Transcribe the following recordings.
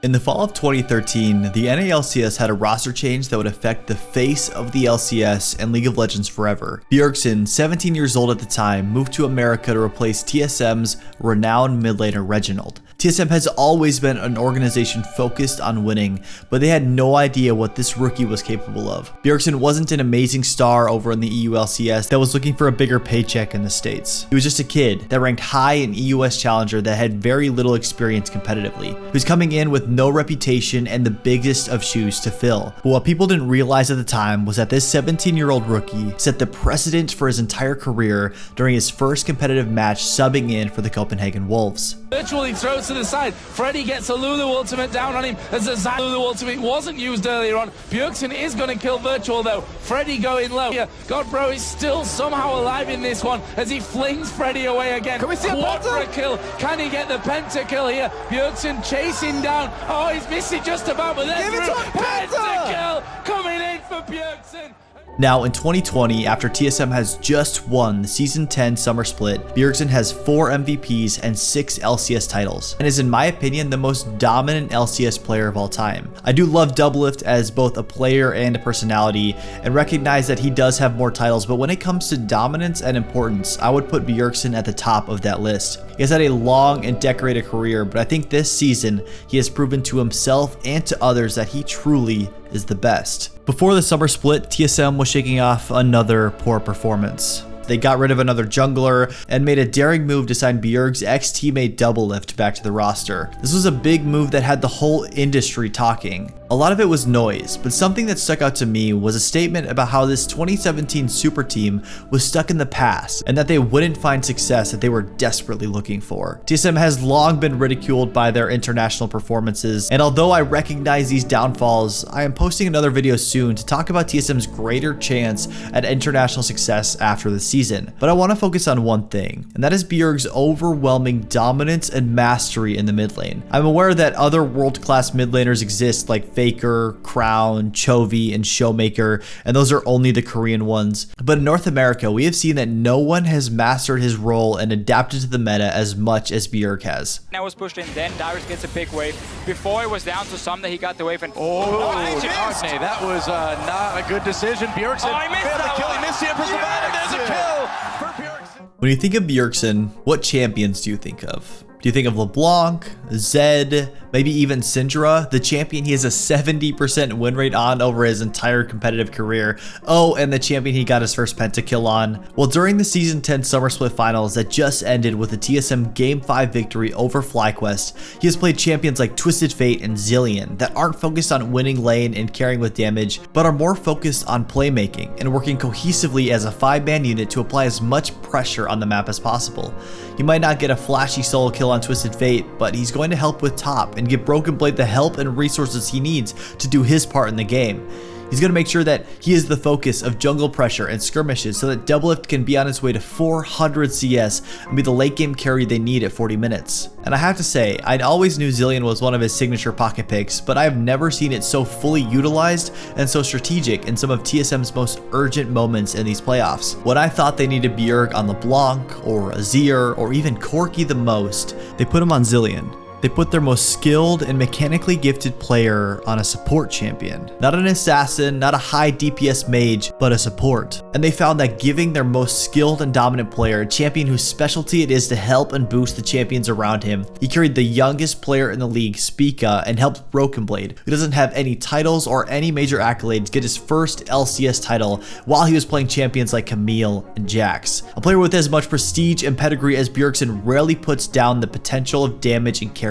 In the fall of 2013, the NALCS had a roster change that would affect the face of the LCS and League of Legends forever. Bjergsen, 17 years old at the time, moved to America to replace TSM's renowned mid laner Reginald. TSM has always been an organization focused on winning, but they had no idea what this rookie was capable of. Bjergsen wasn't an amazing star over in the EU LCS that was looking for a bigger paycheck in the States. He was just a kid that ranked high in EUS Challenger that had very little experience competitively. He was coming in with no reputation and the biggest of shoes to fill. But what people didn't realize at the time was that this 17-year-old rookie set the precedent for his entire career during his first competitive match subbing in for the Copenhagen Wolves. Virtually throws to the side. Freddy gets a Lulu ultimate down on him as the Lulu ultimate wasn't used earlier on. Bjergsen is going to kill Virtual though. Freddy going low. Yeah, Godbro is still somehow alive in this one as he flings Freddy away again. Can we see a Quadra kill? Can he get the pentakill here? Bjergsen chasing down. Oh, he's missing just about, but then pentakill coming in for Bjergsen. Now, in 2020, after TSM has just won the Season 10 Summer Split, Bjergsen has 4 MVPs and 6 LCS titles, and is in my opinion the most dominant LCS player of all time. I do love Doublelift as both a player and a personality, and recognize that he does have more titles, but when it comes to dominance and importance, I would put Bjergsen at the top of that list. He has had a long and decorated career, but I think this season he has proven to himself and to others that he truly is the best. Before the summer split, TSM was shaking off another poor performance. They got rid of another jungler and made a daring move to sign Bjerg's ex-teammate Doublelift back to the roster. This was a big move that had the whole industry talking. A lot of it was noise, but something that stuck out to me was a statement about how this 2017 super team was stuck in the past and that they wouldn't find success that they were desperately looking for. TSM has long been ridiculed by their international performances, and although I recognize these downfalls, I am posting another video soon to talk about TSM's greater chance at international success after the season. But I want to focus on one thing, and that is Bjerg's overwhelming dominance and mastery in the mid lane. I'm aware that other world-class mid laners exist like Faker, Crown, Chovy, and Showmaker, and those are only the Korean ones. But in North America, we have seen that no one has mastered his role and adapted to the meta as much as Bjerg has. Now was pushed in, then Darius gets a big wave. Before it was down to some that he got the wave and That was not a good decision. Bjergsen failed to kill. He missed the Empress of Adam. There's a kill for Bjergsen. When you think of Bjergsen, what champions do you think of? Do you think of LeBlanc, Zed, maybe even Syndra, the champion he has a 70% win rate on over his entire competitive career? Oh, and the champion he got his first pentakill on? Well, during the Season 10 Summer Split Finals that just ended with a TSM Game 5 victory over FlyQuest, he has played champions like Twisted Fate and Zillion that aren't focused on winning lane and carrying with damage, but are more focused on playmaking and working cohesively as a 5-man unit to apply as much pressure on the map as possible. He might not get a flashy solo kill on Twisted Fate, but he's going to help with top and give Broken Blade the help and resources he needs to do his part in the game. He's going to make sure that he is the focus of jungle pressure and skirmishes so that Doublelift can be on his way to 400 CS and be the late game carry they need at 40 minutes. And I have to say, I always knew Zillion was one of his signature pocket picks, but I have never seen it so fully utilized and so strategic in some of TSM's most urgent moments in these playoffs. When I thought they needed Bjerg on LeBlanc or Azir or even Corki the most, they put him on Zillion. They put their most skilled and mechanically gifted player on a support champion. Not an assassin, not a high DPS mage, but a support. And they found that giving their most skilled and dominant player a champion whose specialty it is to help and boost the champions around him, he carried the youngest player in the league, Spica, and helped Broken Blade, who doesn't have any titles or any major accolades, get his first LCS title while he was playing champions like Camille and Jax. A player with as much prestige and pedigree as Bjergsen rarely puts down the potential of damage and carry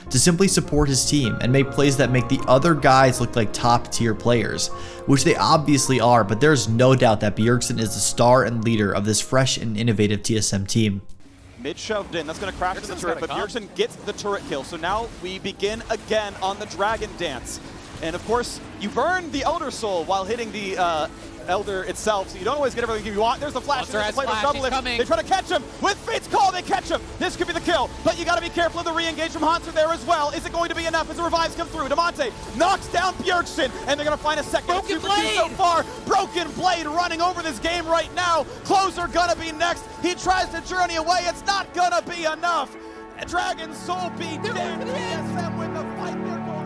to simply support his team and make plays that make the other guys look like top tier players, which they obviously are, but there's no doubt that Bjergsen is the star and leader of this fresh and innovative TSM team. Mid shoved in, that's going to crash into the turret, but Bjergsen gets the turret kill. So now we begin again on the Dragon Dance. And of course, you burn the Elder Soul while hitting the Elder itself, so you don't always get everything you want. There's the flash. There's the Doublelift. They try to catch him. With Fate's Call, they catch him. This could be the kill, but you got to be careful of the re-engage from Hanser there as well. Is it going to be enough as the revives come through? Damonte knocks down Bjergsen, and they're going to find a second Broken super team so far. Broken Blade running over this game right now. Closer gonna be next. He tries to journey away. It's not gonna be enough. Dragon Soul beat dead. TSM with the fight they're going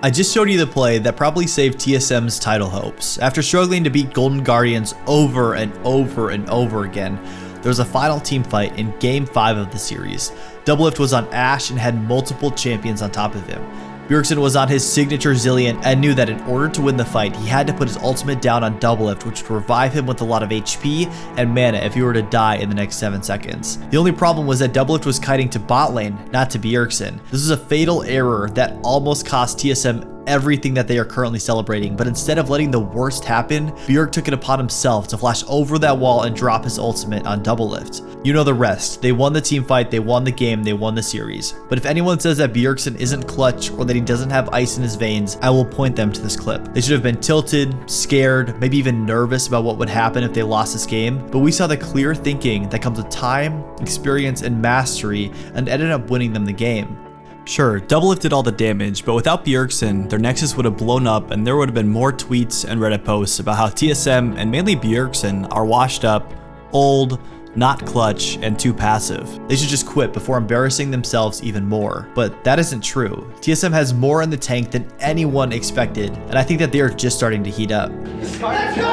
I just showed you the play that probably saved TSM's title hopes. After struggling to beat Golden Guardians over and over and over again, there was a final team fight in Game 5 of the series. Doublelift was on Ashe and had multiple champions on top of him. Bjergsen was on his signature Zillion and knew that in order to win the fight, he had to put his ultimate down on Doublelift, which would revive him with a lot of HP and mana if he were to die in the next 7 seconds. The only problem was that Doublelift was kiting to bot lane, not to Bjergsen. This was a fatal error that almost cost TSM everything that they are currently celebrating, but instead of letting the worst happen, Bjerg took it upon himself to flash over that wall and drop his ultimate on Doublelift. You know the rest. They won the team fight, they won the game, they won the series. But if anyone says that Bjergsen isn't clutch or that he doesn't have ice in his veins, I will point them to this clip. They should have been tilted, scared, maybe even nervous about what would happen if they lost this game, but we saw the clear thinking that comes with time, experience, and mastery and ended up winning them the game. Sure, Doublelift did all the damage, but without Bjergsen, their nexus would have blown up and there would have been more tweets and Reddit posts about how TSM and mainly Bjergsen are washed up, old, not clutch, and too passive. They should just quit before embarrassing themselves even more. But that isn't true. TSM has more in the tank than anyone expected, and I think that they are just starting to heat up. Let's go! Let's go!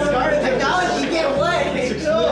Start technology, get away! Let's go!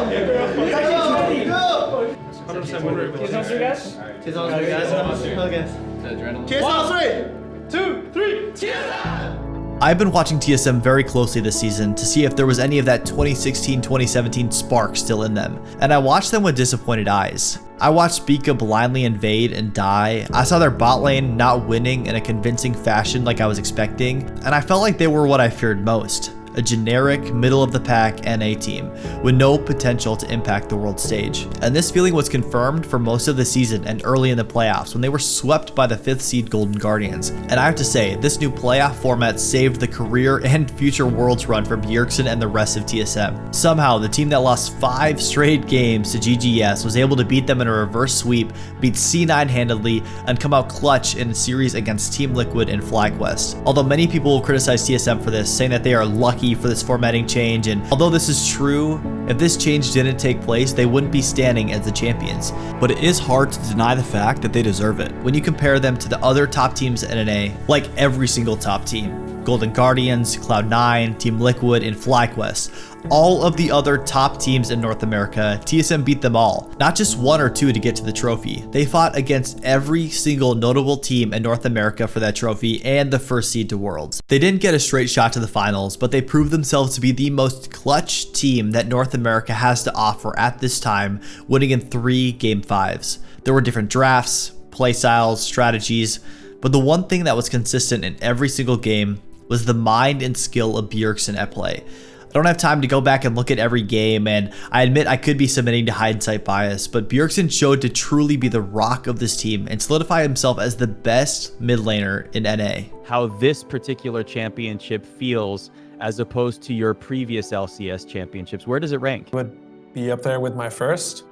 I've been watching TSM very closely this season to see if there was any of that 2016-2017 spark still in them, and I watched them with disappointed eyes. I watched Spica blindly invade and die. I saw their bot lane not winning in a convincing fashion like I was expecting, and I felt like they were what I feared most. A generic, middle-of-the-pack NA team with no potential to impact the world stage. And this feeling was confirmed for most of the season and early in the playoffs when they were swept by the 5th seed Golden Guardians. And I have to say, this new playoff format saved the career and future Worlds run for Bjergsen and the rest of TSM. Somehow, the team that lost 5 straight games to GGS was able to beat them in a reverse sweep, beat C9 handedly, and come out clutch in a series against Team Liquid and FlyQuest. Although many people will criticize TSM for this, saying that they are lucky for this formatting change, and although this is true, if this change didn't take place, they wouldn't be standing as the champions. But it is hard to deny the fact that they deserve it. When you compare them to the other top teams in NA, like every single top team, Golden Guardians, Cloud9, Team Liquid, and FlyQuest, all of the other top teams in North America, TSM beat them all. Not just 1 or 2 to get to the trophy. They fought against every single notable team in North America for that trophy and the first seed to Worlds. They didn't get a straight shot to the finals, but they proved themselves to be the most clutch team that North America has to offer at this time, winning in 3 Game 5s. There were different drafts, playstyles, strategies, but the one thing that was consistent in every single game was the mind and skill of Bjergsen at play. I don't have time to go back and look at every game, and I admit I could be submitting to hindsight bias, but Bjergsen showed to truly be the rock of this team and solidify himself as the best mid laner in NA. How this particular championship feels as opposed to your previous LCS championships, where does it rank? Would be up there with my first,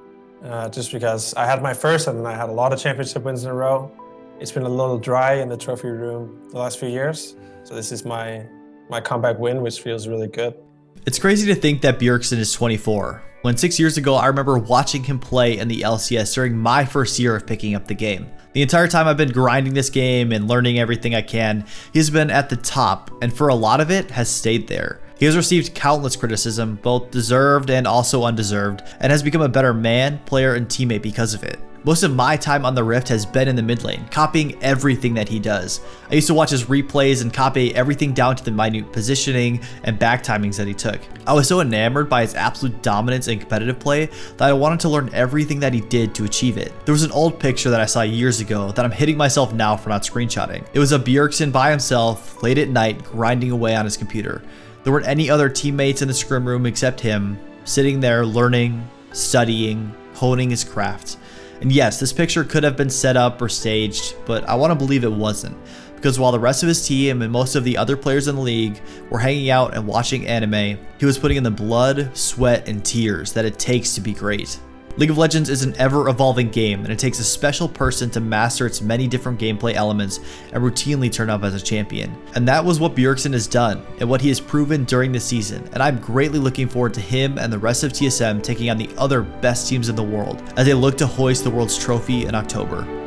just because I had my first and I had a lot of championship wins in a row. It's been a little dry in the trophy room the last few years, so this is my comeback win, which feels really good. It's crazy to think that Bjergsen is 24. When 6 years ago, I remember watching him play in the LCS during my first year of picking up the game. The entire time I've been grinding this game and learning everything I can, he's been at the top, and for a lot of it, has stayed there. He has received countless criticism, both deserved and also undeserved, and has become a better man, player, and teammate because of it. Most of my time on the Rift has been in the mid lane, copying everything that he does. I used to watch his replays and copy everything down to the minute positioning and back timings that he took. I was so enamored by his absolute dominance and competitive play that I wanted to learn everything that he did to achieve it. There was an old picture that I saw years ago that I'm hitting myself now for not screenshotting. It was a Bjergsen by himself, late at night, grinding away on his computer. There weren't any other teammates in the scrim room except him, sitting there learning, studying, honing his craft. And yes, this picture could have been set up or staged, but I want to believe it wasn't, because while the rest of his team and most of the other players in the league were hanging out and watching anime, he was putting in the blood, sweat, and tears that it takes to be great. League of Legends is an ever-evolving game, and it takes a special person to master its many different gameplay elements and routinely turn up as a champion. And that was what Bjergsen has done, and what he has proven during the season, and I'm greatly looking forward to him and the rest of TSM taking on the other best teams in the world as they look to hoist the world's trophy in October.